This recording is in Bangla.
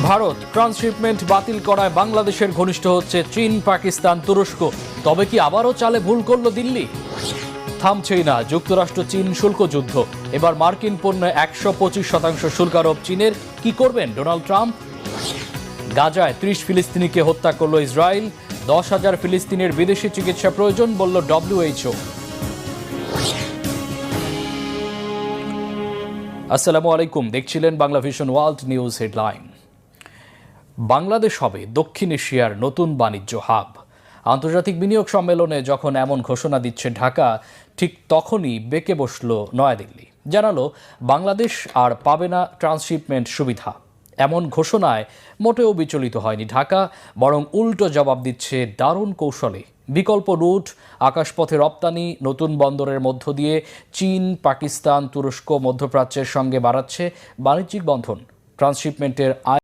ভারত ট্রান্সশিপমেন্ট বাতিল করায় বাংলাদেশের ঘনিষ্ঠ হচ্ছে চীন, পাকিস্তান, তুরস্ক। তবে কি আবারও চালে ভুল করল দিল্লি? থামছেই না যুক্তরাষ্ট্র চীন শুল্ক যুদ্ধ। এবার মার্কিন পণ্যে 125% শুল্ক আরোপ চীনের। কি করবেন ডোনাল্ড ট্রাম্প? গাজায় 30 ফিলিস্তিনিকে হত্যা করল ইসরায়েল। 10,000 ফিলিস্তিনের বিদেশি চিকিৎসা প্রয়োজন বলল WHO। আসসালামু আলাইকুম, দেখছিলেন Bangla vision world news headline. Bangladesh হবে দক্ষিণ এশিয়ার নতুন বাণিজ্য হাব। আন্তর্জাতিক বিনিয়োগ সম্মেলনে যখন এমন ঘোষণা দিচ্ছে ঢাকা, ঠিক তখনই বেঁকে বসল নয়াদিল্লি। জানালো বাংলাদেশ আর পাবে না ট্রান্সশিপমেন্ট সুবিধা। এমন ঘোষণায় মোটেও বিচলিত হয়নি ঢাকা, বরং উল্টো জবাব দিচ্ছে দারুণ কৌশলে। বিকল্প রুট, আকাশপথে রপ্তানি, নতুন বন্দরের মধ্য দিয়ে চীন, পাকিস্তান, তুরস্ক, মধ্যপ্রাচ্যের সঙ্গে বাড়াচ্ছে বাণিজ্যিক বন্ধন। ট্রান্সশিপমেন্টের